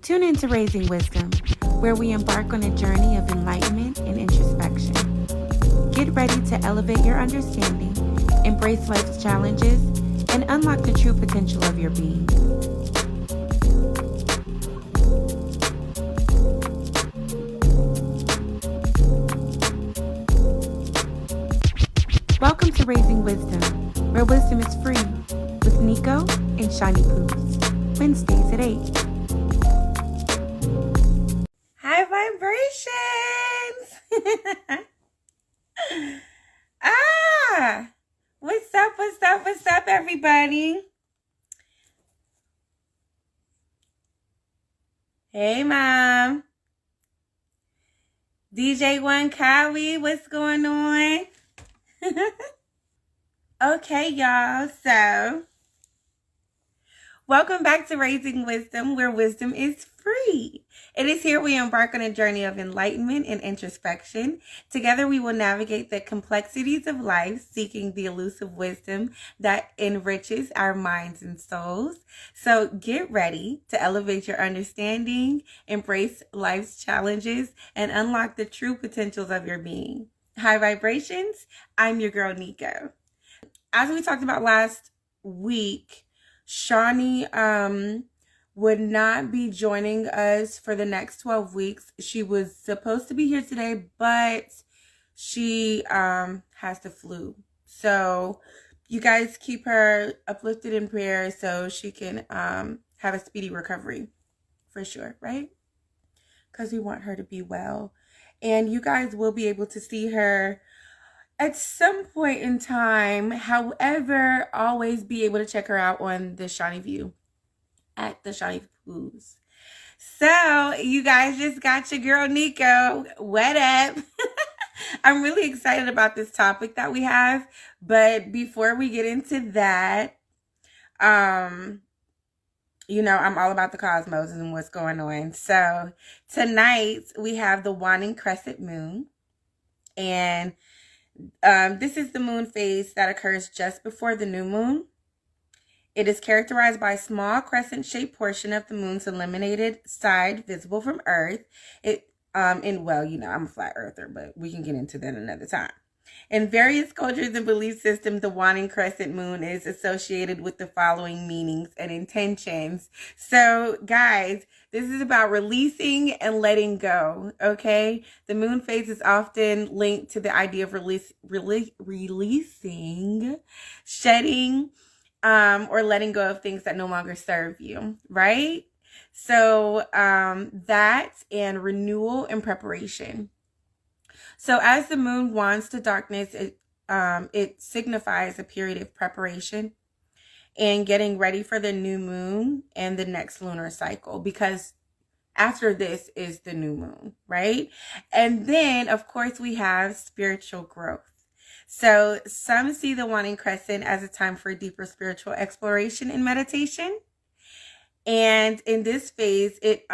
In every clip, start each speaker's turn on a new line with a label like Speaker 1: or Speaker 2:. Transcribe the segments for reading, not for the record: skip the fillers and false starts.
Speaker 1: Tune into Raising Wisdom, where we embark on a journey of enlightenment and introspection. Get ready to elevate your understanding, embrace life's challenges, and unlock the true potential of your being. Welcome to Raising Wisdom, where wisdom is free, with Nico and Shani Poos, Wednesdays at 8. High vibrations! What's up, everybody? Hey, Mom. DJ One Kawi, what's going on? Okay, y'all, so welcome back to Raising Wisdom, where wisdom is free. It is here we embark on a journey of enlightenment and introspection. Together we will navigate the complexities of life, seeking the elusive wisdom that enriches our minds and souls. So get ready to elevate your understanding, embrace life's challenges, and unlock the true potentials of your being. High vibrations, I'm your girl Nico. As we talked about last week, Shani would not be joining us for the next 12 weeks. She was supposed to be here today, but she has the flu. So you guys keep her uplifted in prayer so she can have a speedy recovery for sure, right? Because we want her to be well. And you guys will be able to see her at some point in time. However, always be able to check her out on the Shani View at the Shani Poos. So you guys just got your girl Nico. What up? I'm really excited about this topic that we have. But before we get into that, you know, I'm all about the cosmos and what's going on. So tonight we have the waning crescent moon. And this is the moon phase that occurs just before the new moon. It is characterized by a small crescent-shaped portion of the moon's illuminated side visible from Earth. Well, you know, I'm a flat earther, but we can get into that another time. In various cultures and belief systems, the waning crescent moon is associated with the following meanings and intentions. So, guys, this is about releasing and letting go, okay? The moon phase is often linked to the idea of releasing, shedding, or letting go of things that no longer serve you, right? So, that and renewal and preparation. So as the moon wands to darkness, it signifies a period of preparation and getting ready for the new moon and the next lunar cycle, because after this is the new moon, right? And then, of course, we have spiritual growth. So some see the waning crescent as a time for deeper spiritual exploration and meditation. And in this phase, it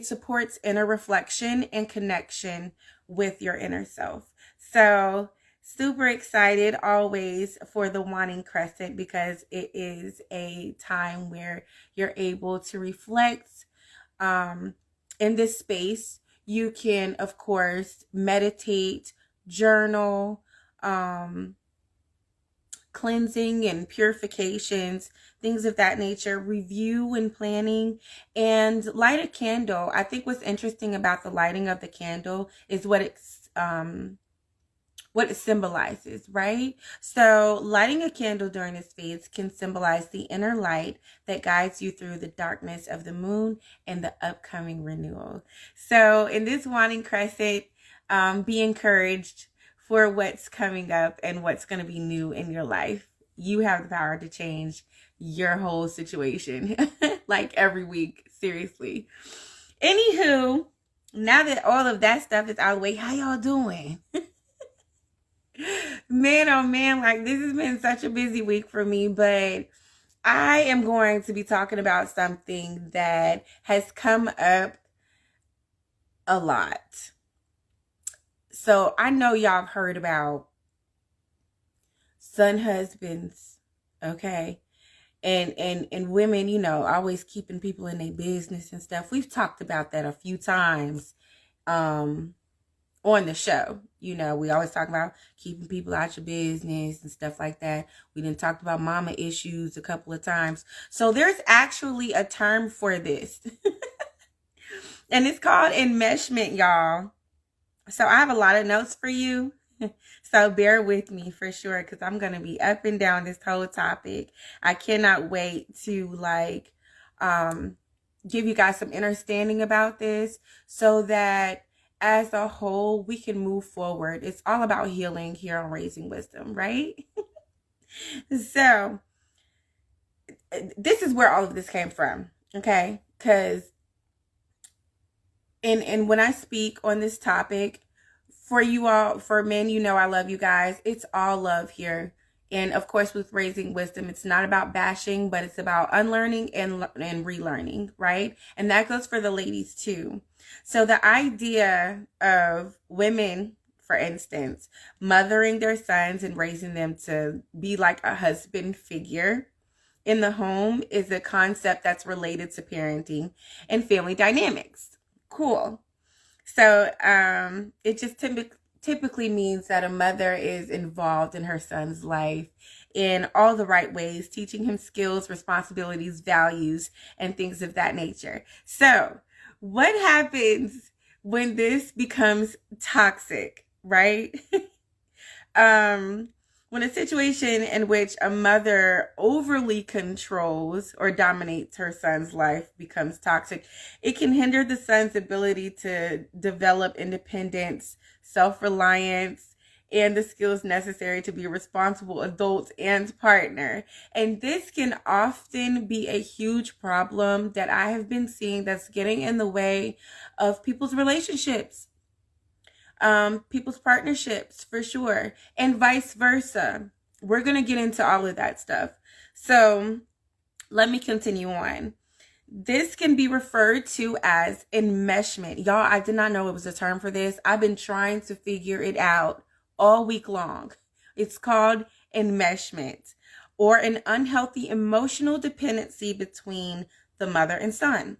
Speaker 1: supports inner reflection and connection with your inner self. So super excited always for the waning crescent, because it is a time where you're able to reflect in this space. You can, of course, meditate, journal, cleansing and purifications, things of that nature, review and planning, and light a candle. I think what's interesting about the lighting of the candle is what it symbolizes, right? So lighting a candle during this phase can symbolize the inner light that guides you through the darkness of the moon and the upcoming renewal. So in this waning crescent, be encouraged for what's coming up and what's going to be new in your life. You have the power to change your whole situation, like every week, seriously. Anywho, now that all of that stuff is out of the way, how y'all doing? Man, oh man, like this has been such a busy week for me, but I am going to be talking about something that has come up a lot. So I know y'all have heard about son husbands, okay? and women, you know, always keeping people in their business and stuff. We've talked about that a few times on the show. You know, we always talk about keeping people out your business and stuff like that. We done talked about mama issues a couple of times. So there's actually a term for this. And it's called enmeshment, y'all. So I have a lot of notes for you. So bear with me for sure, because I'm going to be up and down this whole topic. I cannot wait to give you guys some understanding about this so that as a whole we can move forward. It's all about healing here on Raising Wisdom, right? So this is where all of this came from, okay? Because and when I speak on this topic, for you all, for men, you know I love you guys. It's all love here. And of course, with Raising Wisdom, it's not about bashing, but it's about unlearning and relearning, right? And that goes for the ladies too. So the idea of women, for instance, mothering their sons and raising them to be like a husband figure in the home is a concept that's related to parenting and family dynamics. Cool. So it just typically means that a mother is involved in her son's life in all the right ways, teaching him skills, responsibilities, values, and things of that nature. So what happens when this becomes toxic, right? When a situation in which a mother overly controls or dominates her son's life becomes toxic, it can hinder the son's ability to develop independence, self-reliance, and the skills necessary to be a responsible adult and partner. And this can often be a huge problem that I have been seeing that's getting in the way of people's relationships. People's partnerships, for sure, and vice versa. We're going to get into all of that stuff. So let me continue on. This can be referred to as enmeshment. Y'all, I did not know it was a term for this. I've been trying to figure it out all week long. It's called enmeshment, or an unhealthy emotional dependency between the mother and son.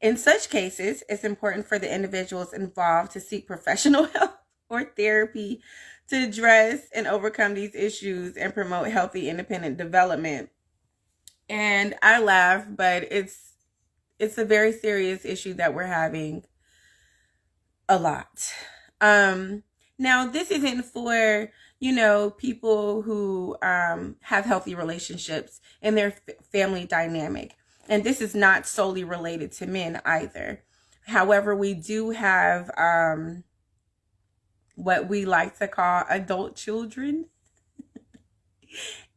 Speaker 1: In such cases, it's important for the individuals involved to seek professional help or therapy to address and overcome these issues and promote healthy, independent development. And I laugh, but it's a very serious issue that we're having a lot. Now, this isn't for, you know, people who have healthy relationships in their family dynamic. And this is not solely related to men either. However, we do have what we like to call adult children.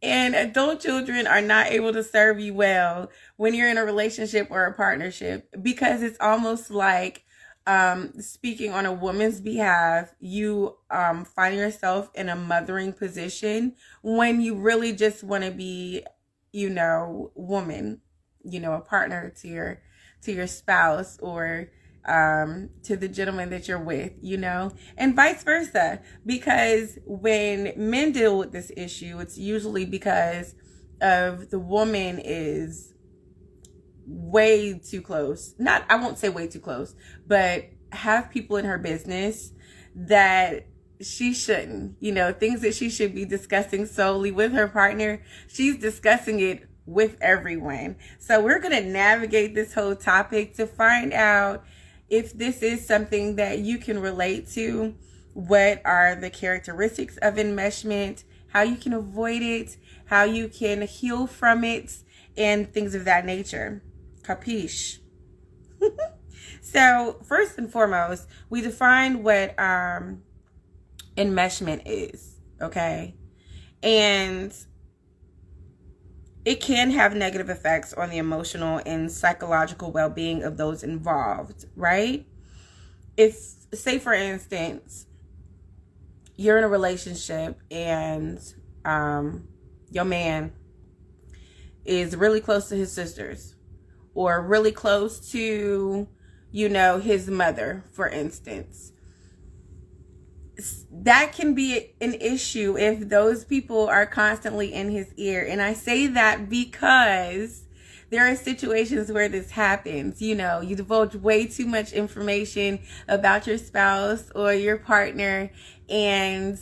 Speaker 1: And adult children are not able to serve you well when you're in a relationship or a partnership, because it's almost like, speaking on a woman's behalf, you find yourself in a mothering position when you really just want to be, you know, woman. You know, a partner to your spouse or to the gentleman that you're with, you know, and vice versa. Because when men deal with this issue, it's usually because of the woman is way too close. I won't say way too close, but have people in her business that she shouldn't, you know, things that she should be discussing solely with her partner. She's discussing it with everyone. So we're going to navigate this whole topic to find out if this is something that you can relate to. What are the characteristics of enmeshment, how you can avoid it, how you can heal from it, and things of that nature. Capiche? So first and foremost, we define what enmeshment is, okay? And it can have negative effects on the emotional and psychological well-being of those involved, right? If, say for instance, you're in a relationship and your man is really close to his sisters, or really close to, you know, his mother, for instance. that can be an issue if those people are constantly in his ear. And I say that because there are situations where this happens. You know, you divulge way too much information about your spouse or your partner, and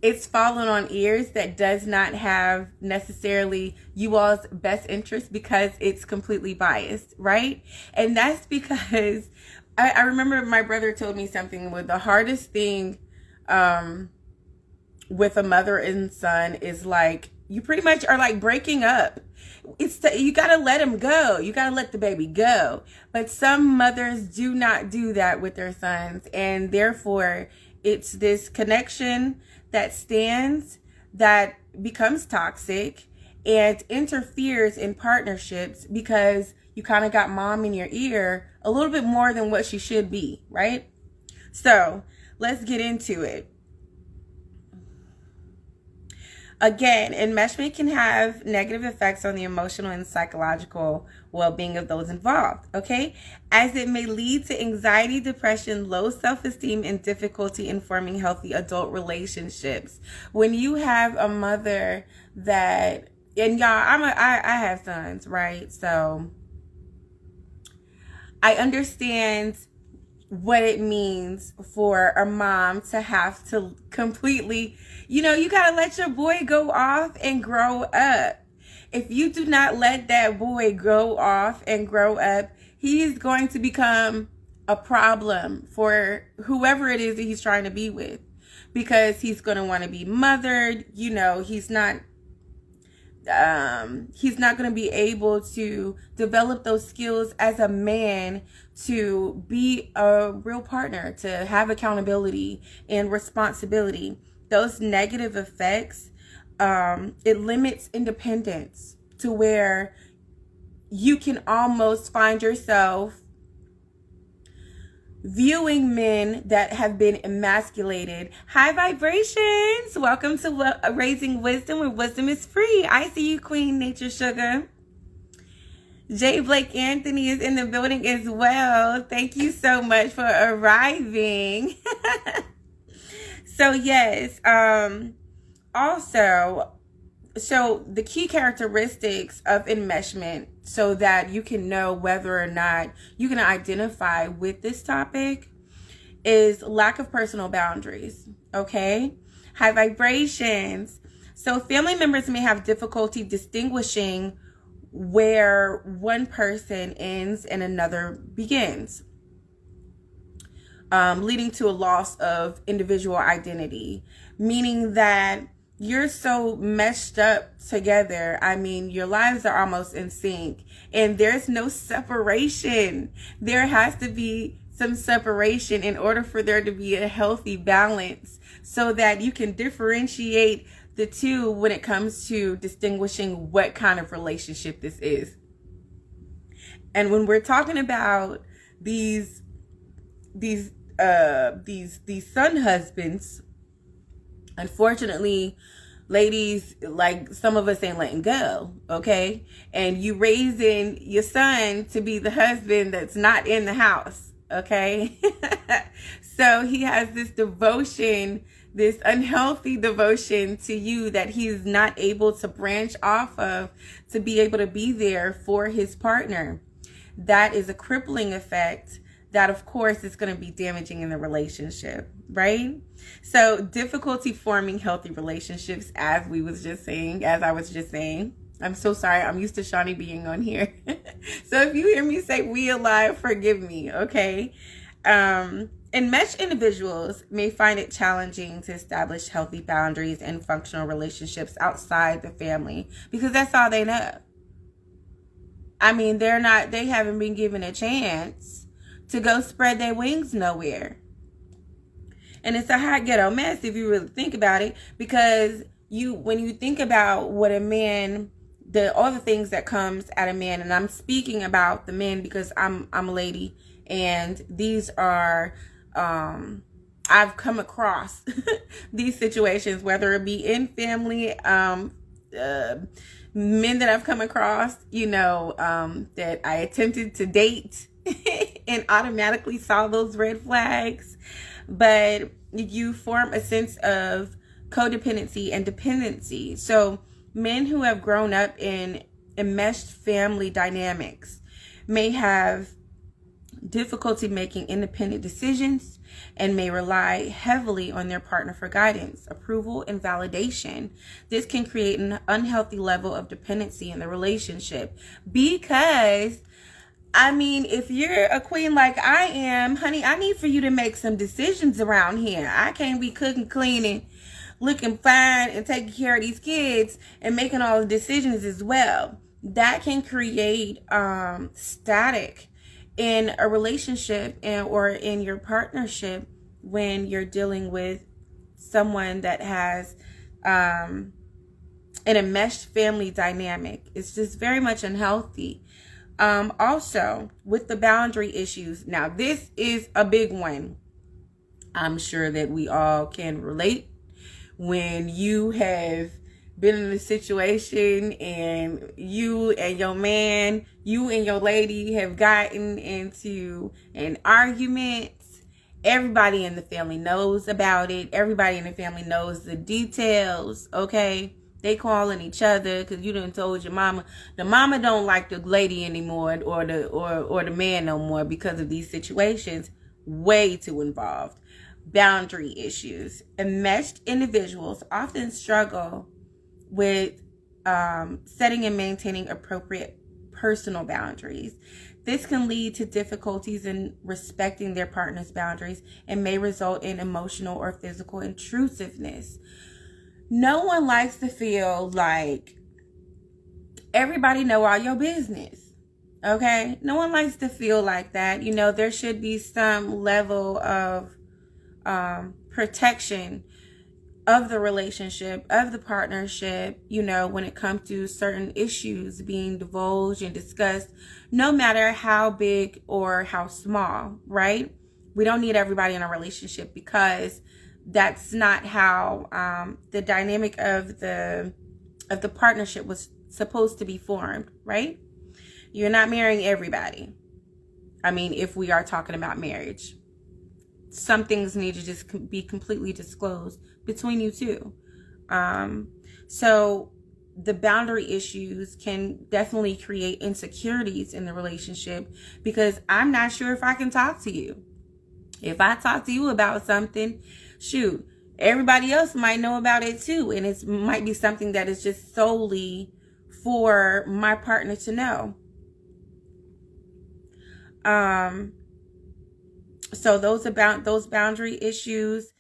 Speaker 1: it's fallen on ears that does not have necessarily you all's best interest because it's completely biased, right? And that's because I remember my brother told me something with the hardest thing with a mother and son is like, you pretty much are like breaking up. You got to let him go. You got to let the baby go. But some mothers do not do that with their sons. And therefore, it's this connection that stands, that becomes toxic and interferes in partnerships because you kind of got mom in your ear a little bit more than what she should be, right? So let's get into it. Again, enmeshment can have negative effects on the emotional and psychological well-being of those involved, okay? As it may lead to anxiety, depression, low self-esteem, and difficulty in forming healthy adult relationships. When you have a mother that, and y'all, I have sons, right? So I understand what it means for a mom to have to completely, you know, you got to let your boy go off and grow up. If you do not let that boy go off and grow up, he's going to become a problem for whoever it is that he's trying to be with, because he's going to want to be mothered. You know, he's not going to be able to develop those skills as a man to be a real partner, to have accountability and responsibility. Those negative effects, it limits independence to where you can almost find yourself viewing men that have been emasculated. High vibrations. Welcome to Raising Wisdom, where wisdom is free. I see you, Queen Nature Sugar. J. Blake Anthony is in the building as well. Thank you so much for arriving. So yes, also, so the key characteristics of enmeshment, so that you can know whether or not you can identify with this topic, is lack of personal boundaries, okay? High vibrations. So family members may have difficulty distinguishing where one person ends and another begins, leading to a loss of individual identity, meaning that you're so meshed up together. I mean, your lives are almost in sync and there's no separation. There has to be some separation in order for there to be a healthy balance, so that you can differentiate the two when it comes to distinguishing what kind of relationship this is. And when we're talking about these son husbands, unfortunately, ladies, like some of us ain't letting go, okay? And you raising your son to be the husband that's not in the house, okay? So he has this devotion, this unhealthy devotion to you that he's not able to branch off of to be able to be there for his partner. That is a crippling effect that, of course, is going to be damaging in the relationship, right? So difficulty forming healthy relationships, as I was just saying. I'm so sorry. I'm used to Shawnee being on here. So if you hear me say we alive, forgive me, okay? Enmeshed individuals may find it challenging to establish healthy boundaries and functional relationships outside the family, because that's all they know. I mean, they haven't been given a chance to go spread their wings nowhere. And it's a hot ghetto mess if you really think about it, because when you think about what a man, all the things that comes at a man, and I'm speaking about the men because I'm a lady, and these are, I've come across these situations, whether it be in family, men that I've come across, that I attempted to date and automatically saw those red flags. But you form a sense of codependency and dependency. So men who have grown up in enmeshed family dynamics may have difficulty making independent decisions and may rely heavily on their partner for guidance, approval, and validation. This can create an unhealthy level of dependency in the relationship because, I mean, if you're a queen like I am, honey, I need for you to make some decisions around here. I can't be cooking, cleaning, looking fine, and taking care of these kids and making all the decisions as well. That can create static in a relationship or in your partnership when you're dealing with someone that has an enmeshed family dynamic. It's just very much unhealthy. Also, with the boundary issues. Now, this is a big one. I'm sure that we all can relate when you have been in a situation and you and your man, you and your lady have gotten into an argument. Everybody in the family knows about it. Everybody in the family knows the details, okay? They calling each other because you done told your mama. The mama don't like the lady anymore or the man no more because of these situations. Way too involved. Boundary issues. Enmeshed individuals often struggle with setting and maintaining appropriate personal boundaries. This can lead to difficulties in respecting their partner's boundaries and may result in emotional or physical intrusiveness. No one likes to feel like everybody know all your business. Okay? No one likes to feel like that. You know, there should be some level of protection of the relationship, of the partnership, you know, when it comes to certain issues being divulged and discussed, no matter how big or how small, right? We don't need everybody in a relationship because that's not how the dynamic of the partnership was supposed to be formed, right? You're not marrying everybody. I mean, if we are talking about marriage, some things need to just be completely disclosed between you two. So the boundary issues can definitely create insecurities in the relationship because I'm not sure if I can talk to you. If I talk to you about something, shoot, everybody else might know about it too. And it might be something that is just solely for my partner to know. So those boundary issues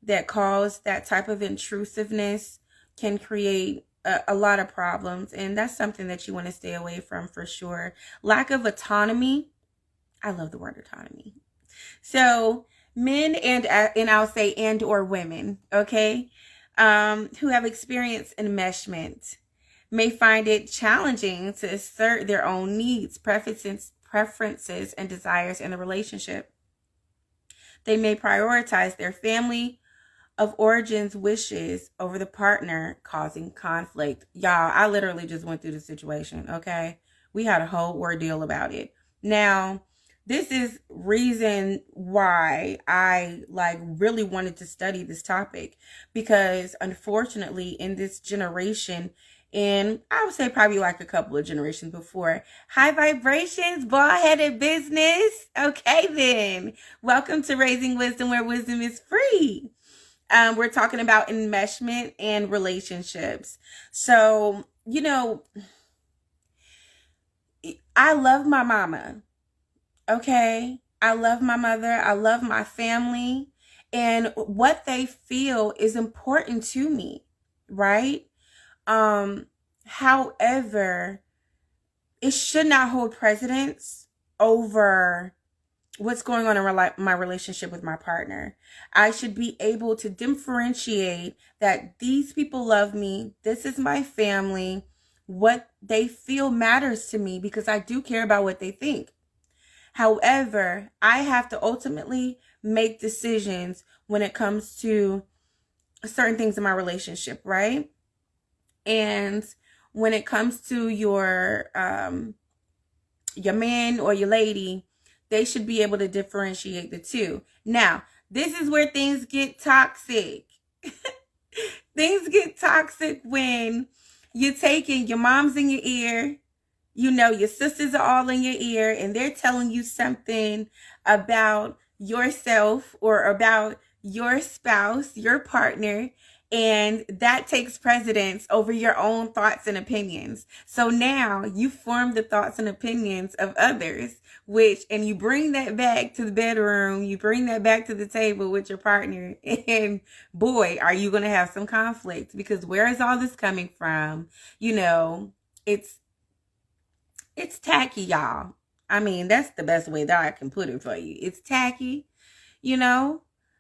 Speaker 1: that cause that type of intrusiveness can create a lot of problems. And that's something that you want to stay away from for sure. Lack of autonomy. I love the word autonomy. So men and I'll say and or women, okay, who have experienced enmeshment may find it challenging to assert their own needs, preferences, and desires in the relationship. They may prioritize their family of origin's wishes over the partner, causing conflict. Y'all, I literally just went through the situation, okay? We had a whole ordeal about it. Now, this is reason why I really wanted to study this topic because unfortunately in this generation, and I would say probably like a couple of generations before, high vibrations, bald-headed business. Okay then, welcome to Raising Wisdom where wisdom is free. We're talking about enmeshment and relationships. So, you know, I love my mama. Okay, I love my mother. I love my family. And what they feel is important to me, right? However, it should not hold precedence over what's going on in my relationship with my partner. I should be able to differentiate that these people love me. This is my family. What they feel matters to me because I do care about what they think. However, I have to ultimately make decisions when it comes to certain things in my relationship, right? And when it comes to your man or your lady, they should be able to differentiate the two. Now, This is where things get toxic. Things get toxic when you're taking your mom's in your ear, your sisters are all in your ear, and they're telling you something about yourself or about your spouse, your partner, and that takes precedence over your own thoughts and opinions. So now you form the thoughts and opinions of others, and you bring that back to the bedroom, you bring that back to the table with your partner, and boy, are you going to have some conflict, because where is all this coming from? It's tacky, y'all. I mean, that's the best way that I can put it for you. It's tacky,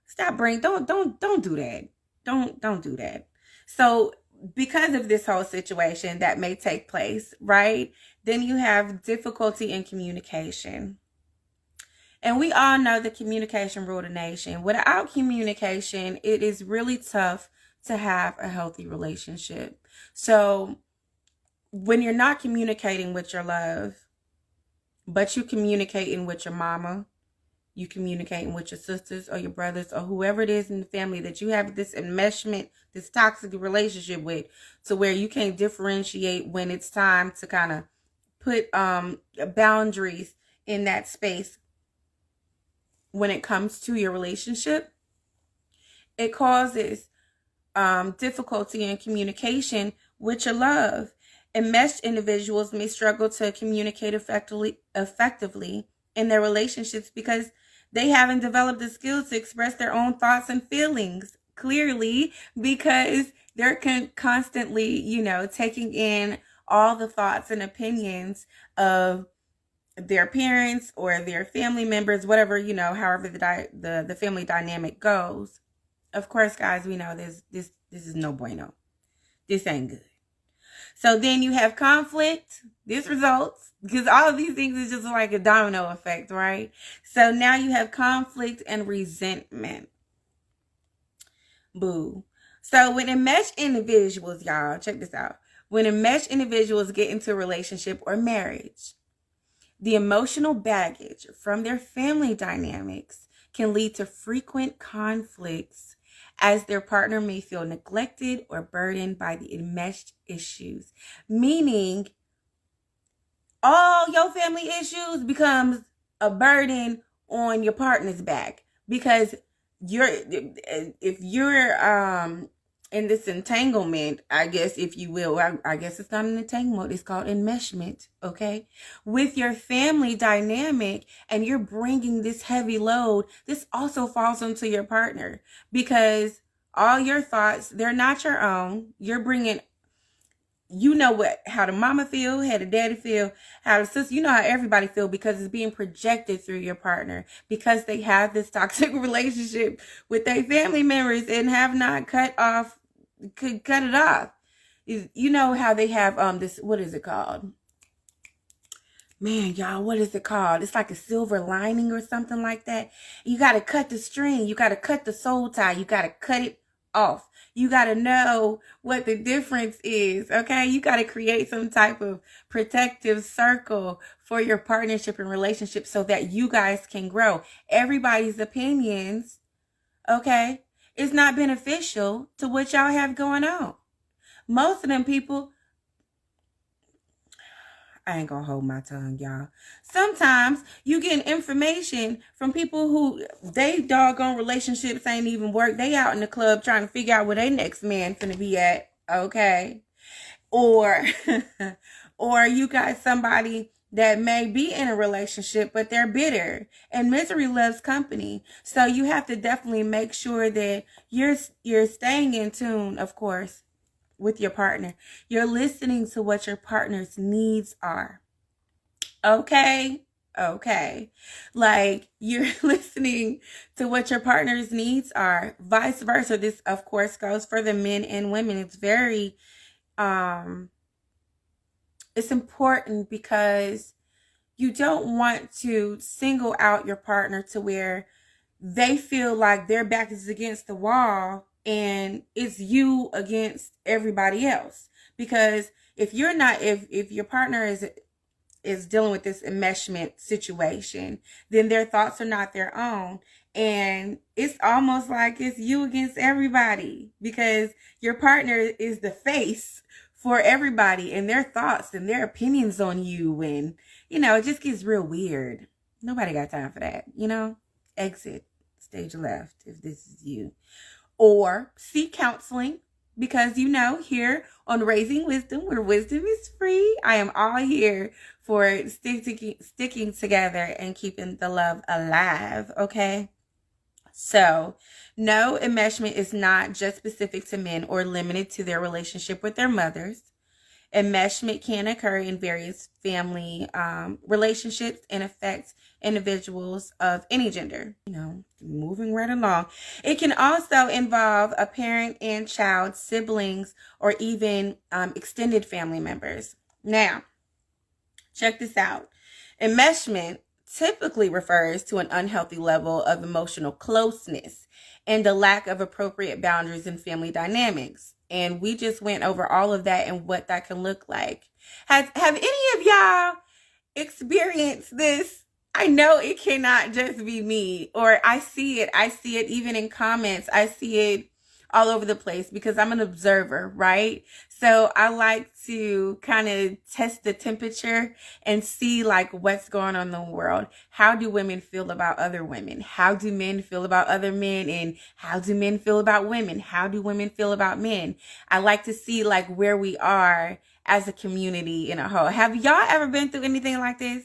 Speaker 1: Stop don't do that. Don't do that. So because of this whole situation that may take place, right? Then you have difficulty in communication. And we all know the communication rule of the nation. Without communication, it is really tough to have a healthy relationship. So when you're not communicating with your love, but you communicating with your mama, you communicating with your sisters or your brothers or whoever it is in the family that you have this enmeshment, this toxic relationship with, to where you can't differentiate when it's time to kind of put boundaries in that space when it comes to your relationship. It causes difficulty in communication with your love. Enmeshed individuals may struggle to communicate effectively in their relationships because they haven't developed the skills to express their own thoughts and feelings clearly, because they're constantly, taking in all the thoughts and opinions of their parents or their family members, whatever, however the family dynamic goes. Of course, guys, we know this is no bueno. This ain't good. So then you have conflict. This results, because all of these things is just like a domino effect, right? So now you have conflict and resentment. Boo. So when enmeshed individuals, y'all, check this out. When enmeshed individuals get into a relationship or marriage, the emotional baggage from their family dynamics can lead to frequent conflicts, as their partner may feel neglected or burdened by the enmeshed issues. Meaning, all your family issues becomes a burden on your partner's back, because if you're in this entanglement, I guess, if you will, I guess it's not an entanglement, it's called enmeshment, okay? With your family dynamic, and you're bringing this heavy load, this also falls onto your partner, because all your thoughts, they're not your own. You're bringing, how the mama feel, how the daddy feel, how the sister, how everybody feel, because it's being projected through your partner, because they have this toxic relationship with their family members and have not cut it off. How they have this, what is it called? Man, y'all, what is it called? It's like a silver lining or something like that. You got to cut the string. You got to cut the soul tie. You got to cut it off. You got to know what the difference is, okay? You got to create some type of protective circle for your partnership and relationship so that you guys can grow. Everybody's opinions, okay, is not beneficial to what y'all have going on. Most of them people, I ain't gonna hold my tongue, y'all. Sometimes you get information from people who they doggone relationships ain't even work. They out in the club trying to figure out where their next man finna be at, okay? Or you got somebody that may be in a relationship, but they're bitter, and misery loves company. So you have to definitely make sure that you're staying in tune, of course, with your partner. You're listening to what your partner's needs are. Okay. Like, you're listening to what your partner's needs are. Vice versa. This, of course, goes for the men and women. It's very, it's important, because you don't want to single out your partner to where they feel like their back is against the wall and it's you against everybody else. Because if your partner is dealing with this enmeshment situation, then their thoughts are not their own, And it's almost like it's you against everybody because your partner is the face for everybody and their thoughts and their opinions on you. And, it just gets real weird. Nobody got time for that, Exit stage left if this is you. Or seek counseling because, here on Raising Wisdom, where wisdom is free, I am all here for sticking together and keeping the love alive, okay? So, no, enmeshment is not just specific to men or limited to their relationship with their mothers. Enmeshment can occur in various family relationships and affect individuals of any gender. Moving right along. It can also involve a parent and child, siblings, or even extended family members. Now, check this out. Enmeshment typically refers to an unhealthy level of emotional closeness and the lack of appropriate boundaries in family dynamics. And we just went over all of that and what that can look like. Have any of y'all experienced this? I know it cannot just be me, or I see it even in comments. I see it all over the place because I'm an observer, right? So I like to kind of test the temperature and see like what's going on in the world. How do women feel about other women? How do men feel about other men? And how do men feel about women? How do women feel about men? I like to see like where we are as a community in a whole. Have y'all ever been through anything like this?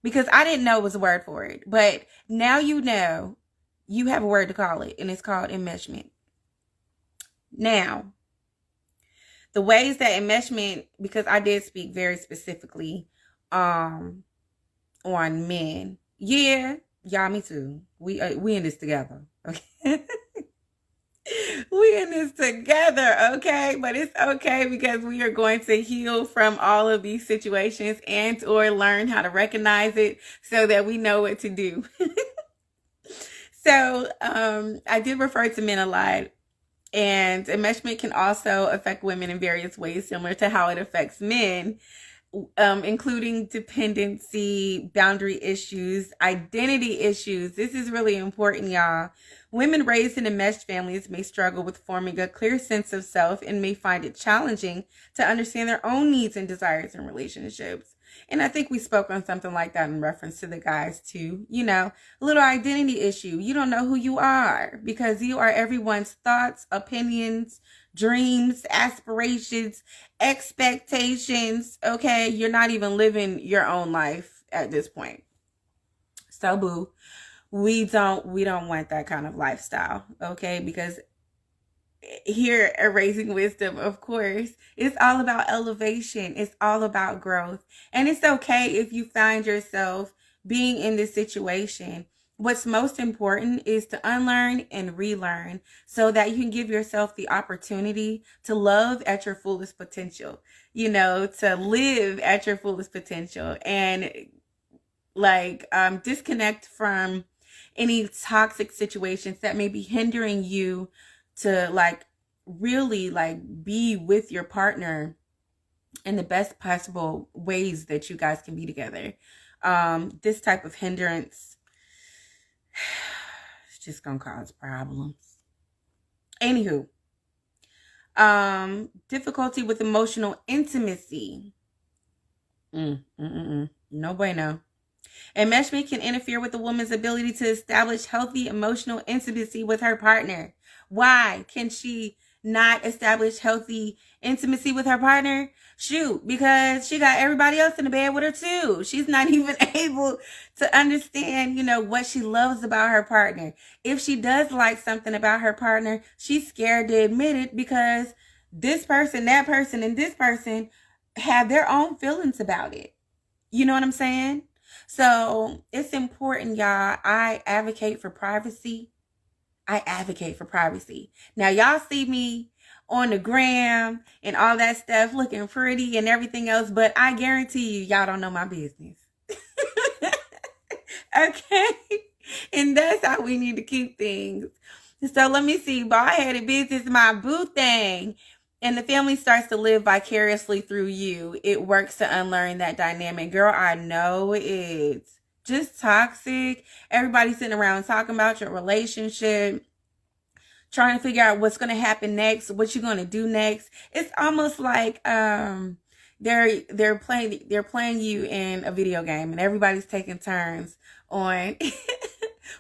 Speaker 1: Because I didn't know it was a word for it, but now you have a word to call it, and it's called enmeshment. Now, the ways that enmeshment, because I did speak very specifically on men. Yeah, y'all, me too. We in this together, okay? We in this together, okay? But it's okay because we are going to heal from all of these situations and or learn how to recognize it so that we know what to do. So I did refer to men a lot. And enmeshment can also affect women in various ways, similar to how it affects men, including dependency, boundary issues, identity issues. This is really important, y'all. Women raised in enmeshed families may struggle with forming a clear sense of self and may find it challenging to understand their own needs and desires in relationships. And I think we spoke on something like that in reference to the guys too. A little identity issue. You don't know who you are because you are everyone's thoughts, opinions, dreams, aspirations, expectations. Okay. You're not even living your own life at this point. So boo, we don't want that kind of lifestyle. Okay. Because here at Raising Wisdom, of course, it's all about elevation. It's all about growth. And it's okay if you find yourself being in this situation. What's most important is to unlearn and relearn so that you can give yourself the opportunity to love at your fullest potential, to live at your fullest potential and disconnect from any toxic situations that may be hindering you to really be with your partner in the best possible ways that you guys can be together. This type of hindrance is just gonna cause problems. Anywho, difficulty with emotional intimacy. No bueno. Enmeshment can interfere with a woman's ability to establish healthy emotional intimacy with her partner. Why can she not establish healthy intimacy with her partner? Shoot, because she got everybody else in the bed with her too. She's not even able to understand, what she loves about her partner. If she does like something about her partner, she's scared to admit it because this person, that person, and this person have their own feelings about it. You know what I'm saying? So it's important, y'all. I advocate for privacy. Now, y'all see me on the gram and all that stuff looking pretty and everything else, but I guarantee you, y'all don't know my business. Okay? And that's how we need to keep things. So let me see. Bald-headed business, my boo thing. And the family starts to live vicariously through you. It works to unlearn that dynamic. Girl, I know it's just toxic. Everybody sitting around talking about your relationship, trying to figure out what's going to happen next, what you're going to do next. It's almost like they're playing you in a video game, and everybody's taking turns on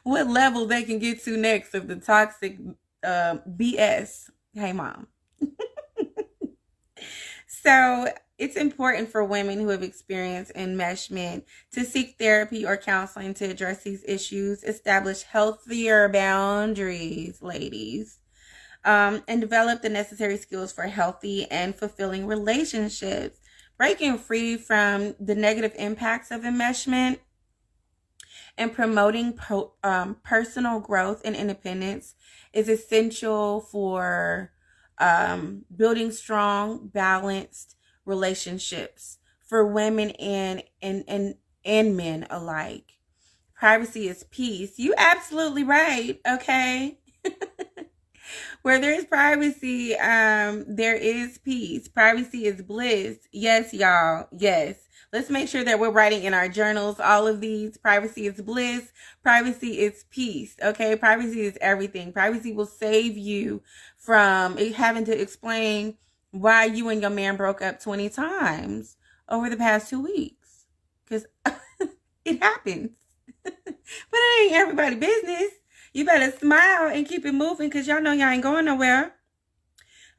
Speaker 1: what level they can get to next of the toxic BS. Hey, mom. So it's important for women who have experienced enmeshment to seek therapy or counseling to address these issues, establish healthier boundaries, ladies, and develop the necessary skills for healthy and fulfilling relationships. Breaking free from the negative impacts of enmeshment and promoting personal growth and independence is essential for building strong, balanced relationships for women and men alike. Privacy is peace. You absolutely right. Okay. Where there is privacy, there is peace. Privacy is bliss. Yes, y'all. Yes. Let's make sure that we're writing in our journals all of these. Privacy is bliss. Privacy is peace. Okay. Privacy is everything. Privacy will save you from having to explain why you and your man broke up 20 times over the past 2 weeks. Because it happens. But it ain't everybody's business. You better smile and keep it moving, because y'all know y'all ain't going nowhere.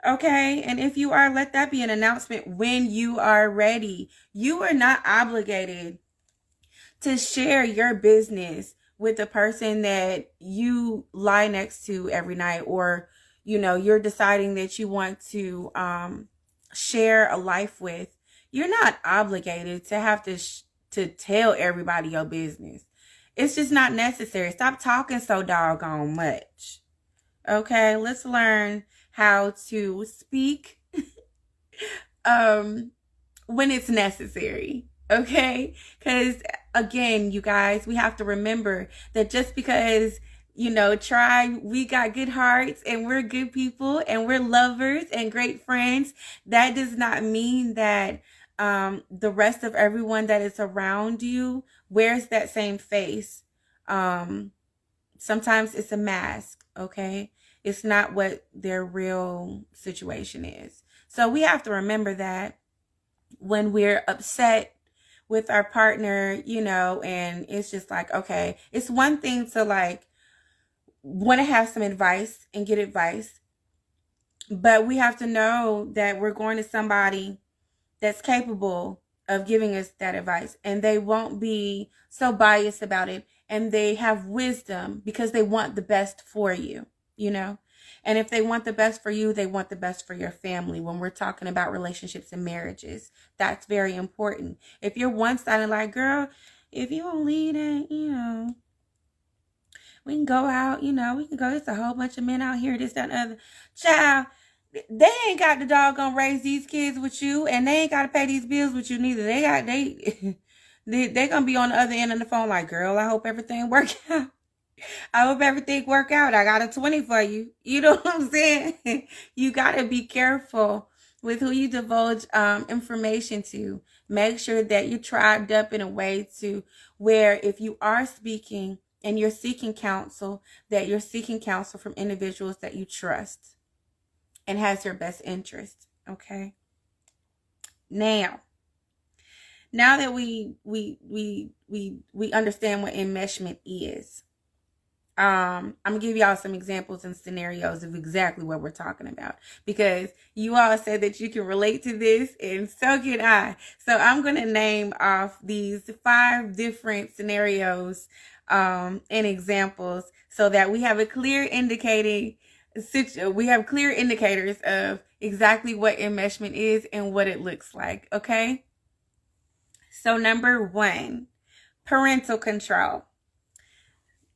Speaker 1: Okay? And if you are, let that be an announcement when you are ready. You are not obligated to share your business with the person that you lie next to every night, or, you know, you're deciding that you want to share a life with. You're not obligated to have to tell everybody your business. It's just not necessary. Stop talking so doggone much. Okay, let's learn how to speak when it's necessary. Okay, because again, you guys, we have to remember that just because, you know, we got good hearts and we're good people and we're lovers and great friends, that does not mean that the rest of everyone that is around you wears that same face. Sometimes it's a mask, okay? It's not what their real situation is. So we have to remember that when we're upset with our partner, you know, and it's just like, okay, it's one thing to like want to have some advice and get advice, but we have to know that we're going to somebody that's capable of giving us that advice, and they won't be so biased about it, and they have wisdom because they want the best for you, you know? And if they want the best for you, they want the best for your family. When we're talking about relationships and marriages, that's very important. If you're one-sided, like, girl, if you don't lead it, you know, we can go out, you know, we can go, there's a whole bunch of men out here, this, that, and other. Child, they ain't got the doggone raise these kids with you, and they ain't got to pay these bills with you neither. They're going to be on the other end of the phone like, girl, I hope everything work out. I hope everything work out. I got a 20 for you. You know what I'm saying? You got to be careful with who you divulge information to. Make sure that you're tribed up in a way to where if you are speaking and you're seeking counsel, that you're seeking counsel from individuals that you trust and has your best interest. Okay. Now that we understand what enmeshment is, I'm gonna give y'all some examples and scenarios of exactly what we're talking about, because you all said that you can relate to this, and so can I. So I'm gonna name off these 5 different scenarios and examples so that we have clear indicators of exactly what enmeshment is and what it looks like. Okay. So number 1, parental control.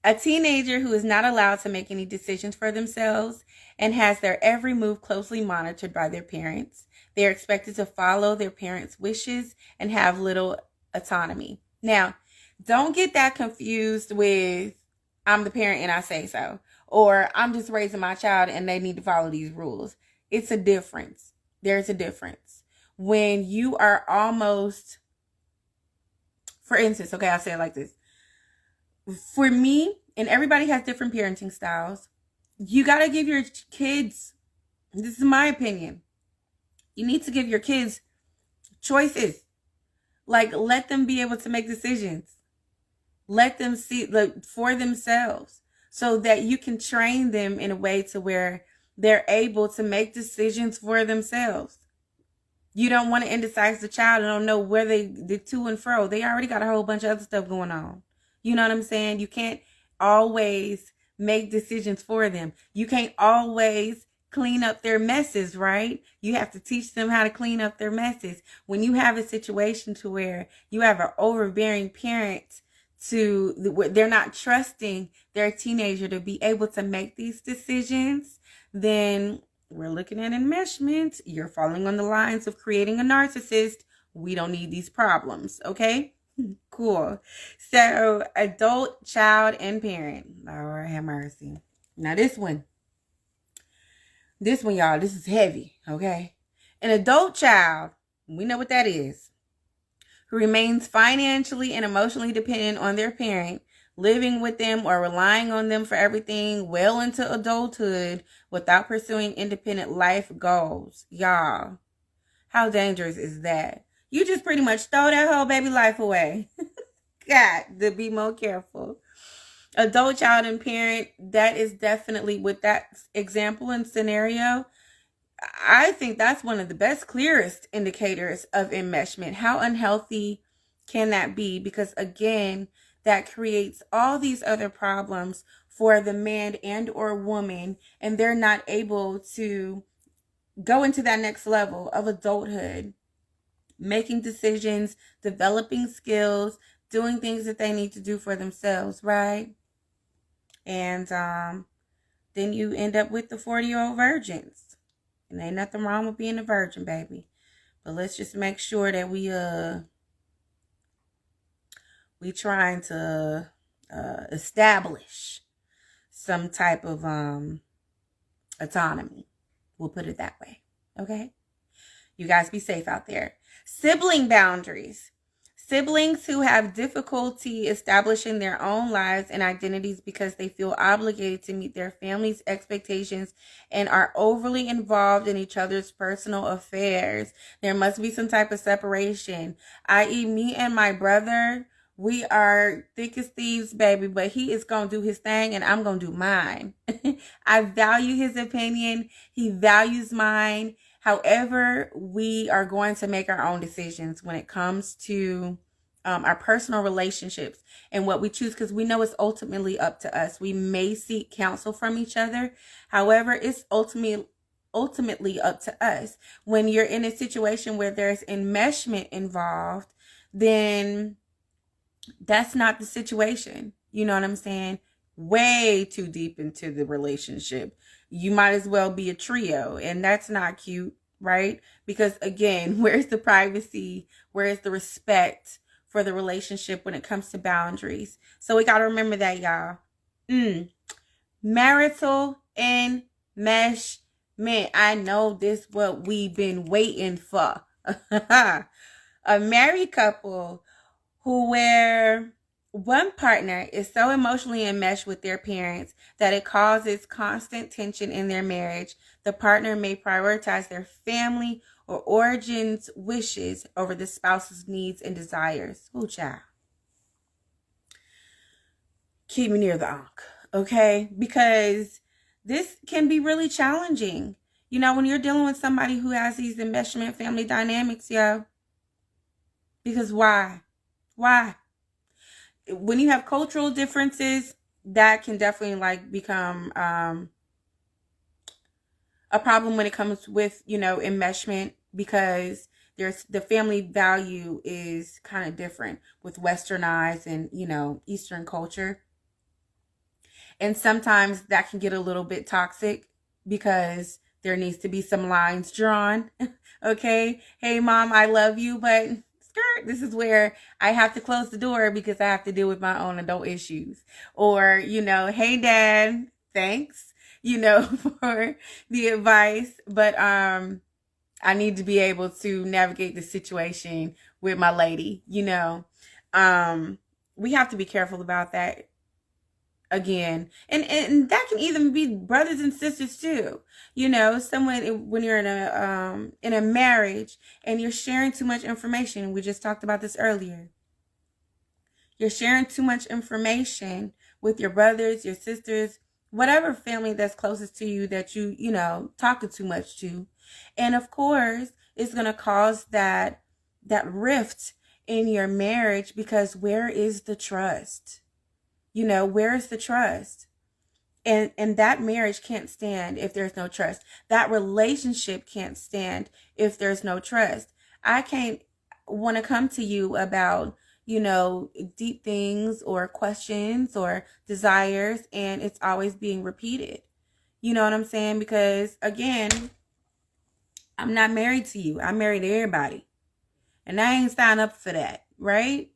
Speaker 1: A teenager who is not allowed to make any decisions for themselves and has their every move closely monitored by their parents. They are expected to follow their parents' wishes and have little autonomy. Now, don't get that confused with I'm the parent and I say so, or I'm just raising my child and they need to follow these rules. It's a difference. There's a difference. When you are almost, for instance, okay, I'll say it like this. For me, and everybody has different parenting styles, you got to give your kids, this is my opinion, you need to give your kids choices. Like, let them be able to make decisions. Let them see for themselves so that you can train them in a way to where they're able to make decisions for themselves. You don't want to indecise the child and don't know where the to and fro. They already got a whole bunch of other stuff going on. You know what I'm saying? You can't always make decisions for them. You can't always clean up their messes, right? You have to teach them how to clean up their messes. When you have a situation to where you have an overbearing parent they're not trusting their teenager to be able to make these decisions, then we're looking at enmeshment. You're falling on the lines of creating a narcissist. We don't need these problems, okay? Cool. So, adult, child, and parent. Lord have mercy. Now this one, y'all, this is heavy, okay? An adult child, we know what that is, who remains financially and emotionally dependent on their parent, living with them or relying on them for everything well into adulthood without pursuing independent life goals. Y'all, how dangerous is that? You just pretty much throw that whole baby life away. Got to be more careful. Adult, child, and parent, that is definitely, with that example and scenario, I think that's one of the best, clearest indicators of enmeshment. How unhealthy can that be? Because again, that creates all these other problems for the man and or woman, and they're not able to go into that next level of adulthood, making decisions, developing skills, doing things that they need to do for themselves, right? And then you end up with the 40-year-old virgins. And ain't nothing wrong with being a virgin, baby. But let's just make sure that we trying to establish some type of autonomy. We'll put it that way. Okay? You guys be safe out there. Sibling boundaries. Siblings who have difficulty establishing their own lives and identities because they feel obligated to meet their family's expectations and are overly involved in each other's personal affairs. There must be some type of separation, i.e. me and my brother, we are thick as thieves, baby, but he is going to do his thing and I'm going to do mine. I value his opinion. He values mine. However, we are going to make our own decisions when it comes to our personal relationships and what we choose, because we know it's ultimately up to us. We may seek counsel from each other. However, it's ultimately up to us. When you're in a situation where there's enmeshment involved, then that's not the situation. You know what I'm saying? Way too deep into the relationship. You might as well be a trio, and that's not cute, right? Because again, where's the privacy? Where's the respect for the relationship when it comes to boundaries? So we got to remember that, y'all. Marital enmeshment. I know this what we've been waiting for. A married couple where one partner is so emotionally enmeshed with their parents that it causes constant tension in their marriage. The partner may prioritize their family or origins wishes over the spouse's needs and desires. Oh, child. Keep me near the ankh, okay? Because this can be really challenging. You know, when you're dealing with somebody who has these enmeshment family dynamics, yo. Because why? Why? When you have cultural differences, that can definitely become a problem when it comes with, enmeshment, because there's the family value is kind of different with westernized and, Eastern culture. And sometimes that can get a little bit toxic because there needs to be some lines drawn. Okay. Hey, mom, I love you, but this is where I have to close the door because I have to deal with my own adult issues. Or, hey, dad, thanks, for the advice. But I need to be able to navigate the situation with my lady, We have to be careful about that. again. And that can even be brothers and sisters too. You know, someone, when you're in a marriage and you're sharing too much information. We just talked about this earlier. You're sharing too much information with your brothers, your sisters, whatever family that's closest to you that you know, talking too much to. And of course, it's going to cause that rift in your marriage, because where is the trust? You know, where is the trust? And that marriage can't stand if there's no trust. That relationship can't stand if there's no trust. I can't want to come to you about, you know, deep things or questions or desires, and it's always being repeated. You know what I'm saying? Because again, I'm not married to you. I'm married to everybody. And I ain't signed up for that, right?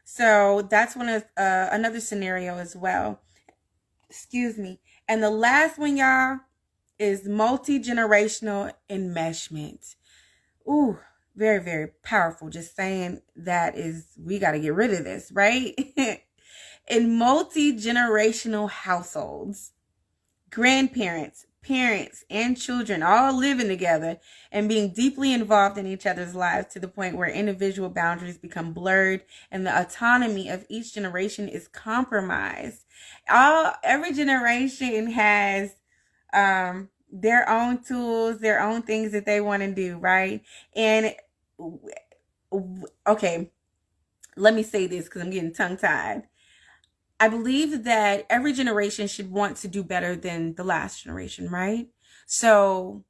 Speaker 1: So that's another scenario as well. Excuse me. And the last one, y'all, is multi-generational enmeshment. Ooh, very, very powerful. Just saying that we got to get rid of this, right? In multi-generational households, grandparents, parents, and children all living together and being deeply involved in each other's lives to the point where individual boundaries become blurred and the autonomy of each generation is compromised. Every generation has their own tools, their own things that they want to do, right? And okay, let me say this because I'm getting tongue-tied. I believe that every generation should want to do better than the last generation, right? So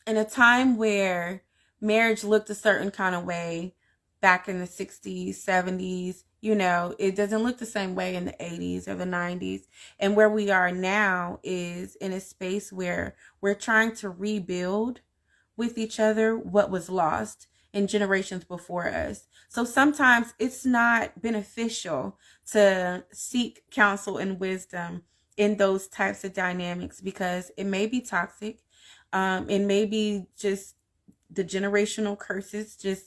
Speaker 1: in a time where marriage looked a certain kind of way back in the 60s, 70s, you know, it doesn't look the same way in the 80s or the 90s. And where we are now is in a space where we're trying to rebuild with each other what was lost in generations before us. So sometimes it's not beneficial to seek counsel and wisdom in those types of dynamics, because it may be toxic. It may be just the generational curses just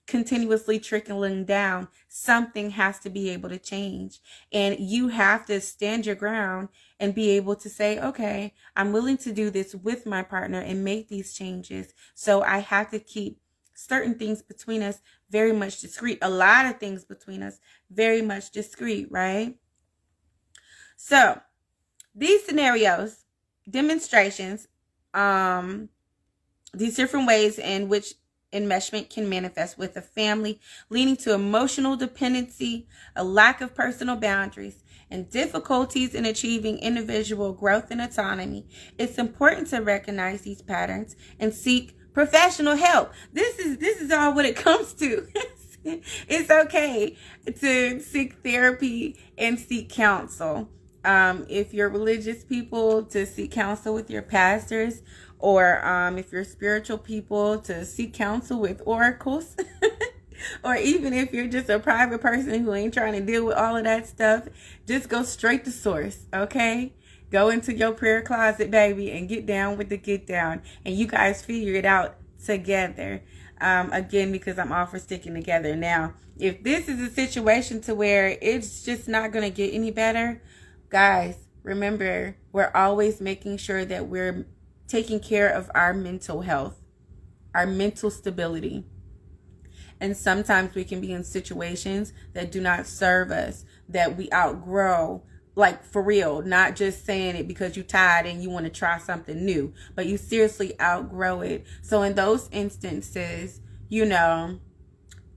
Speaker 1: continuously trickling down. Something has to be able to change, and you have to stand your ground and be able to say, okay, I'm willing to do this with my partner and make these changes. So I have to keep certain things between us very much discreet. A lot of things between us very much discreet, right? So these scenarios, demonstrations, these different ways in which enmeshment can manifest with a family, leading to emotional dependency, a lack of personal boundaries, and difficulties in achieving individual growth and autonomy. It's important to recognize these patterns and seek professional help. This is all what it comes to. It's okay to seek therapy and seek counsel. If you're religious people, to seek counsel with your pastors, or if you're spiritual people, to seek counsel with oracles. Or even if you're just a private person who ain't trying to deal with all of that stuff, just go straight to source, okay? Go into your prayer closet, baby, and get down with the get down. And you guys figure it out together. Again, because I'm all for sticking together. Now, if this is a situation to where it's just not going to get any better, guys, remember, we're always making sure that we're taking care of our mental health, our mental stability. And sometimes we can be in situations that do not serve us, that we outgrow. Like, for real, not just saying it because you're tired and you want to try something new, but you seriously outgrow it. So in those instances, you know,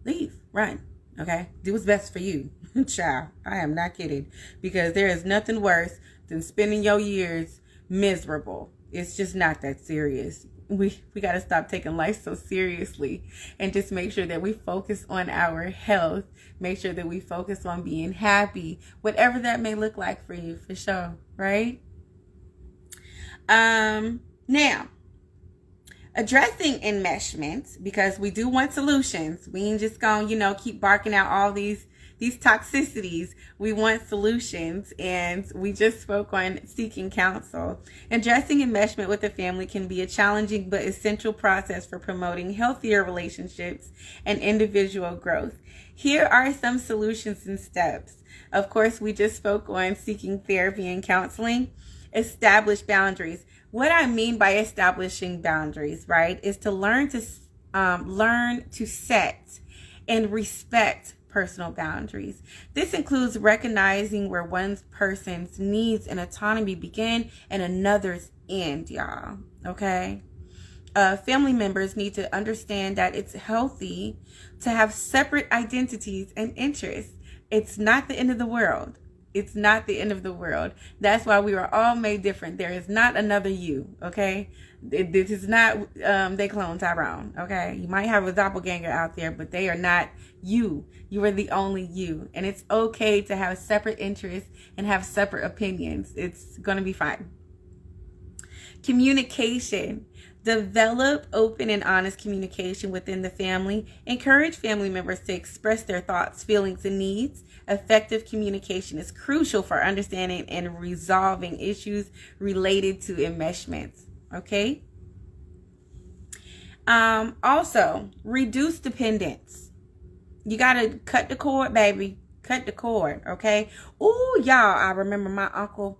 Speaker 1: leave, run, okay? Do what's best for you. Child, I am not kidding, because there is nothing worse than spending your years miserable. It's just not that serious. We got to stop taking life so seriously and just make sure that we focus on our health. Make sure that we focus on being happy, whatever that may look like for you, for sure, right? Now, addressing enmeshment, because we do want solutions. We ain't just gonna, keep barking out all these toxicities. We want solutions, and we just spoke on seeking counsel. Addressing enmeshment with a family can be a challenging but essential process for promoting healthier relationships and individual growth. Here are some solutions and steps. Of course, we just spoke on seeking therapy and counseling. Establish boundaries. What I mean by establishing boundaries, right, is to learn to set and respect personal boundaries. This includes recognizing where one person's needs and autonomy begin and another's end, y'all. Okay? Family members need to understand that it's healthy to have separate identities and interests. It's not the end of the world. It's not the end of the world. That's why we are all made different. There is not another you, okay? This is not, they clone Tyrone, okay? You might have a doppelganger out there, but they are not you. You are the only you. And it's okay to have separate interests and have separate opinions. It's going to be fine. Communication. Develop open and honest communication within the family. Encourage family members to express their thoughts, feelings, and needs. Effective communication is crucial for understanding and resolving issues related to enmeshments. Okay? Also, reduce dependence. You got to cut the cord, baby. Cut the cord, okay? Ooh, y'all, I remember my uncle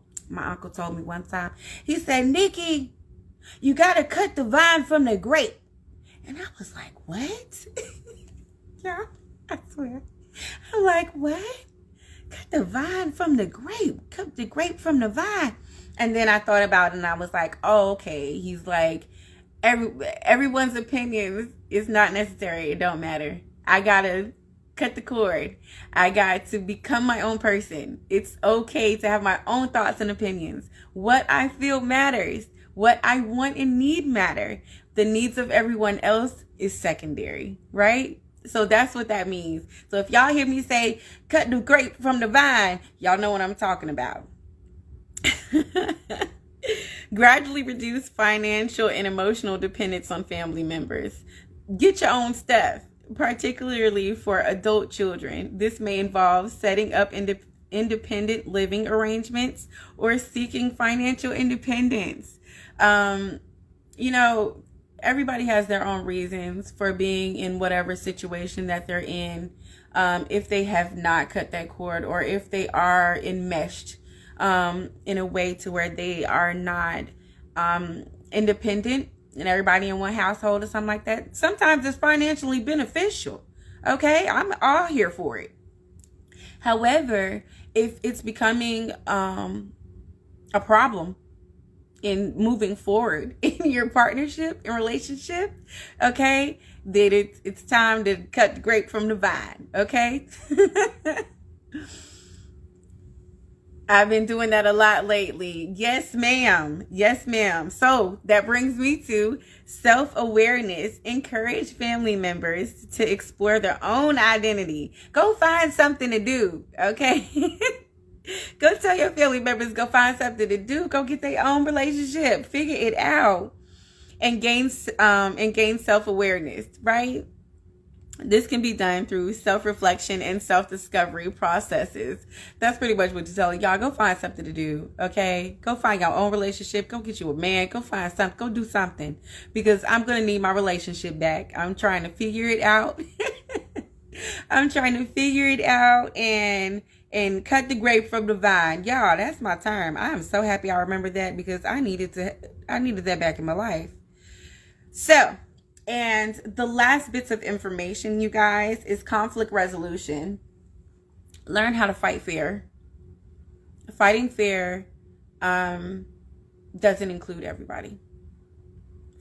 Speaker 1: told me one time. He said, Nikki, you got to cut the vine from the grape. And I was like, what? Yeah, I swear. I'm like, what? Cut the vine from the grape. Cut the grape from the vine. And then I thought about it and I was like, oh, okay. He's like, everyone's opinion is not necessary. It don't matter. I got to cut the cord. I got to become my own person. It's okay to have my own thoughts and opinions. What I feel matters. What I want and need matter. The needs of everyone else is secondary, right? So that's what that means. So if y'all hear me say, cut the grape from the vine, y'all know what I'm talking about. Gradually reduce financial and emotional dependence on family members. Get your own stuff, particularly for adult children. This may involve setting up independent living arrangements or seeking financial independence. Everybody has their own reasons for being in whatever situation that they're in. If they have not cut that cord, or if they are enmeshed in a way to where they are not independent and everybody in one household or something like that. Sometimes it's financially beneficial. Okay, I'm all here for it. However, if it's becoming a problem in moving forward in your partnership and relationship, okay, then it's time to cut the grape from the vine, okay? I've been doing that a lot lately. Yes, ma'am. Yes, ma'am. So that brings me to self-awareness. Encourage family members to explore their own identity. Go find something to do, okay? Go tell your family members, go find something to do. Go get their own relationship. Figure it out. And gain self-awareness, right? This can be done through self-reflection and self-discovery processes. That's pretty much what you're telling y'all. Go find something to do, okay? Go find your own relationship. Go get you a man. Go find something. Go do something. Because I'm going to need my relationship back. I'm trying to figure it out. I'm trying to figure it out and cut the grape from the vine. Y'all, that's my term. I am so happy I remember that because I needed that back in my life. So, and the last bits of information, you guys, is conflict resolution. Learn how to fight fair. Fighting fair doesn't include everybody.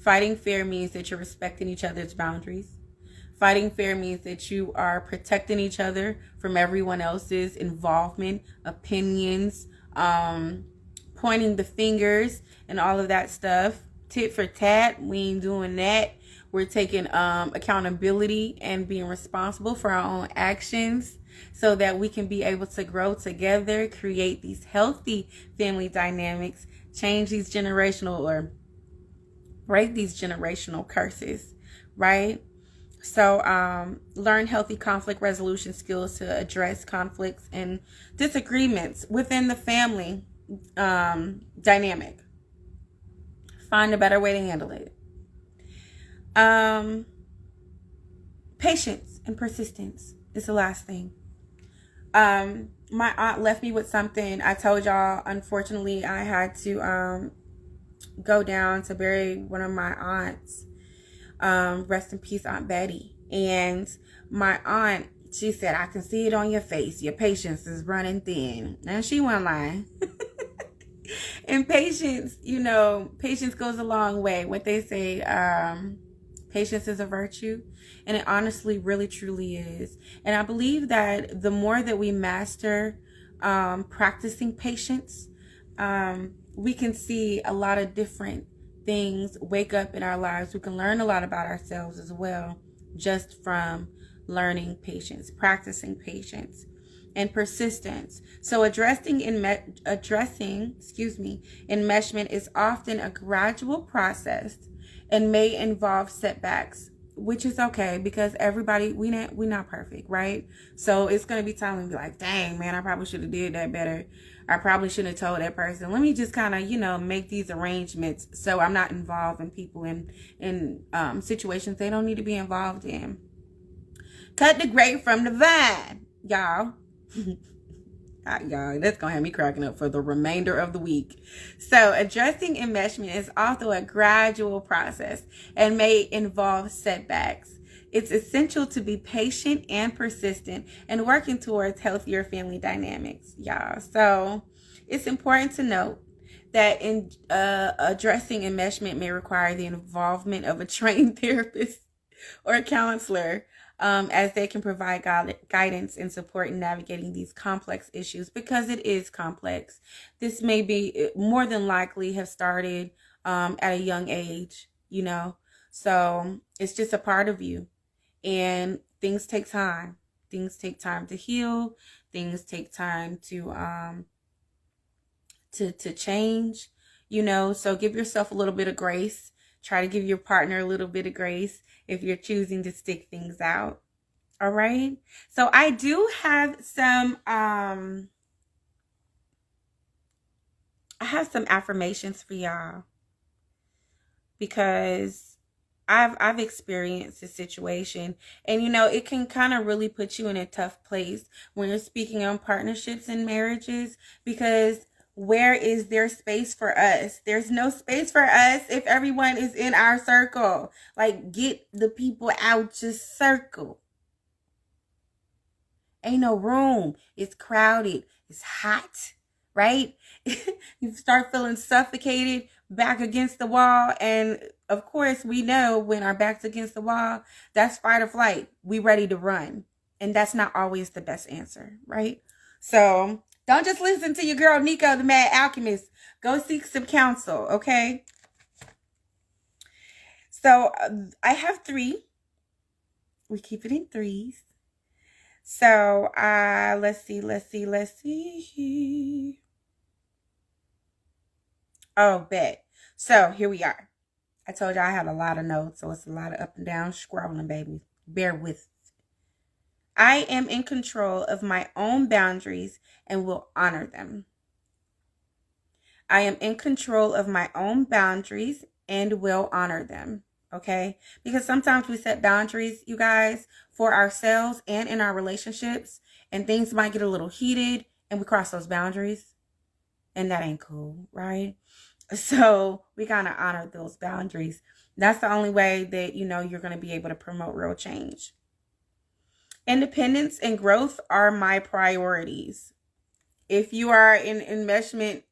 Speaker 1: Fighting fair means that you're respecting each other's boundaries. Fighting fair means that you are protecting each other from everyone else's involvement, opinions, pointing the fingers, and all of that stuff. Tit for tat, we ain't doing that. We're taking accountability and being responsible for our own actions so that we can be able to grow together, create these healthy family dynamics, change these generational or break these generational curses, right? So learn healthy conflict resolution skills to address conflicts and disagreements within the family dynamic. Find a better way to handle it. Patience and persistence is the last thing. my aunt left me with something. I told y'all, unfortunately, I had to go down to bury one of my aunts. Rest in peace, Aunt Betty. And my aunt, she said, I can see it on your face. Your patience is running thin. And she wasn't lying. And patience, patience goes a long way. What they say, patience is a virtue. And it honestly, really, truly is. And I believe that the more that we master practicing patience, we can see a lot of different things wake up in our lives. We can learn a lot about ourselves as well, just from learning patience, practicing patience, and persistence. So addressing enmeshment is often a gradual process and may involve setbacks, which is okay, because everybody, we're not perfect, right? So it's going to be time to be like, dang, man, I probably should have did that better. I probably shouldn't have told that person. Let me just kind of, make these arrangements so I'm not involved in people in situations they don't need to be involved in. Cut the grape from the vine, y'all. Y'all, that's gonna have me cracking up for the remainder of the week. So addressing enmeshment is also a gradual process and may involve setbacks. It's essential to be patient and persistent and working towards healthier family dynamics, y'all. So it's important to note that in addressing enmeshment may require the involvement of a trained therapist or a counselor, as they can provide guidance and support in navigating these complex issues, because it is complex. This may be more than likely have started at a young age, so it's just a part of you, and things take time. Things take time to heal. Things take time to change, so give yourself a little bit of grace. Try to give your partner a little bit of grace if you're choosing to stick things out. All right. So I do have some, I have some affirmations for y'all, because I've experienced this situation, and it can kind of really put you in a tough place when you're speaking on partnerships and marriages, because where is there space for us? There's no space for us if everyone is in our circle. Like, get the people out your circle. Ain't no room. It's crowded. It's hot, right? You start feeling suffocated, back against the wall. And of course, we know when our back's against the wall, that's fight or flight. We ready to run. And that's not always the best answer, right? So don't just listen to your girl, Nico, the Mad Alchemist. Go seek some counsel, okay? So I have 3. We keep it in 3s. So let's see. Oh, bet. So here we are. I told you I had a lot of notes, so it's a lot of up and down scrolling, baby. Bear with. I am in control of my own boundaries and will honor them. I am in control of my own boundaries and will honor them. Okay? Because sometimes we set boundaries, you guys, for ourselves and in our relationships, and things might get a little heated and we cross those boundaries, and that ain't cool, right? So we gotta honor those boundaries. That's the only way that, you're going to be able to promote real change. Independence and growth are my priorities. If you are in enmeshment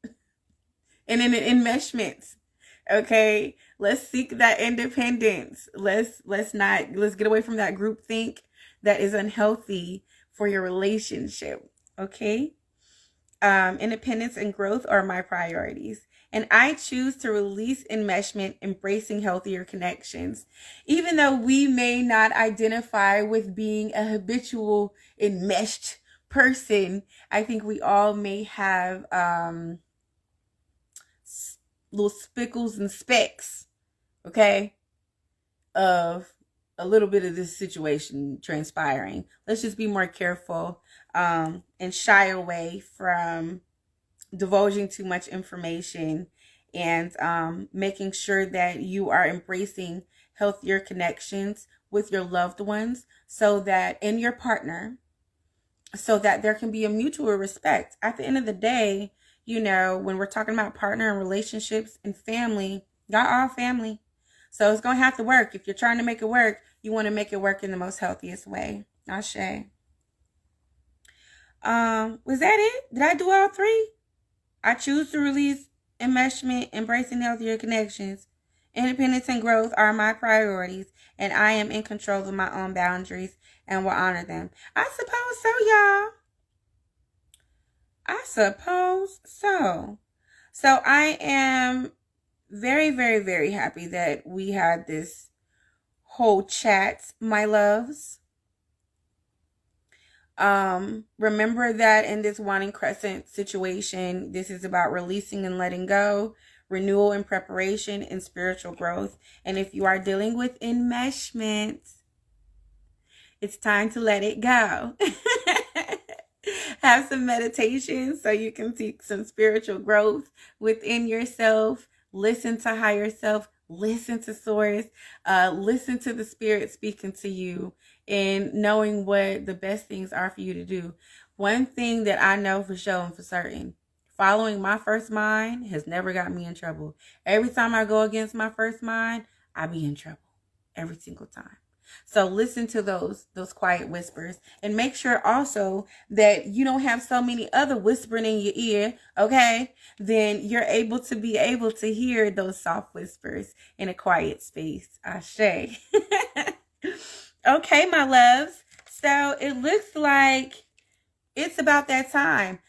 Speaker 1: and in enmeshments, okay, let's seek that independence. Let's get away from that group think that is unhealthy for your relationship. Okay. Independence and growth are my priorities. And I choose to release enmeshment, embracing healthier connections. Even though we may not identify with being a habitual enmeshed person, I think we all may have little spickles and specks, okay, of a little bit of this situation transpiring. Let's just be more careful and shy away from divulging too much information, and making sure that you are embracing healthier connections with your loved ones, so that in your partner, so that there can be a mutual respect. At the end of the day, when we're talking about partner and relationships and family, y'all all family. So it's going to have to work. If you're trying to make it work, you want to make it work in the most healthiest way. Ashe. Was that it? Did I do all three? I choose to release enmeshment, embracing healthier connections. Independence and growth are my priorities, and I am in control of my own boundaries and will honor them. I suppose so, y'all. I suppose so. So I am very, very, very happy that we had this whole chat, my loves. Remember that in this wanting crescent situation, this is about releasing and letting go, renewal and preparation, and spiritual growth. And if you are dealing with enmeshment, it's time to let it go. Have some meditation so you can seek some spiritual growth within yourself. Listen to higher self. Listen to source. Listen to the spirit speaking to you and knowing what the best things are for you to do. One thing that I know for sure and for certain, following my first mind has never got me in trouble. Every time I go against my first mind, I be in trouble every single time. So listen to those quiet whispers, and make sure also that you don't have so many other whispering in your ear, okay? Then you're able to hear those soft whispers in a quiet space. Ashe. Okay, my loves. So it looks like it's about that time.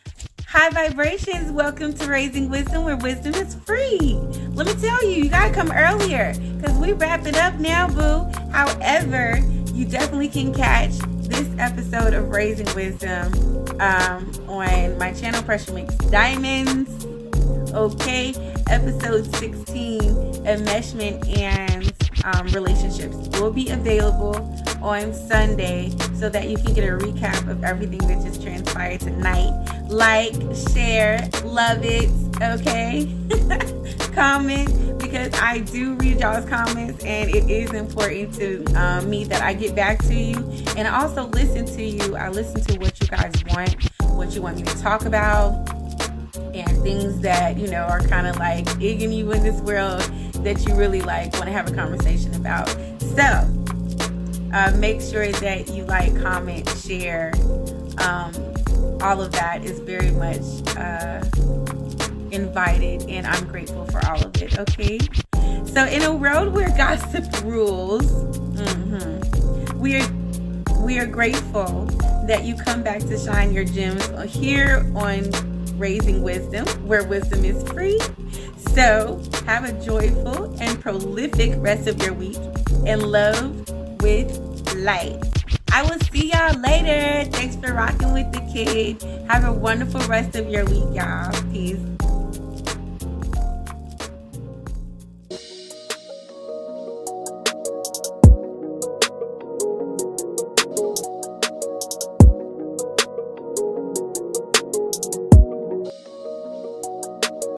Speaker 1: High vibrations, welcome to Raising Wisdom, where wisdom is free. Let me tell you, you gotta come earlier because we wrap it up now, boo. However, you definitely can catch this episode of Raising Wisdom on my channel, Pressure Makes Diamonds. Okay, episode 16, Enmeshment and Relationships, will be available on Sunday so that you can get a recap of everything that just transpired tonight. Like, share, love it, okay? Comment, because I do read y'all's comments, and it is important to me that I get back to you. And I also listen to you. I listen to what you guys want, what you want me to talk about, and things that, are kind of like egging you in this world that you really want to have a conversation about. So, make sure that you like, comment, share. All of that is very much invited, and I'm grateful for all of it, okay? So in a world where gossip rules, we are grateful that you come back to shine your gems here on Raising Wisdom, where wisdom is free. So have a joyful and prolific rest of your week, and love with light. I will see y'all later. Thanks for rocking with the kid. Have a wonderful rest of your week, y'all. Peace.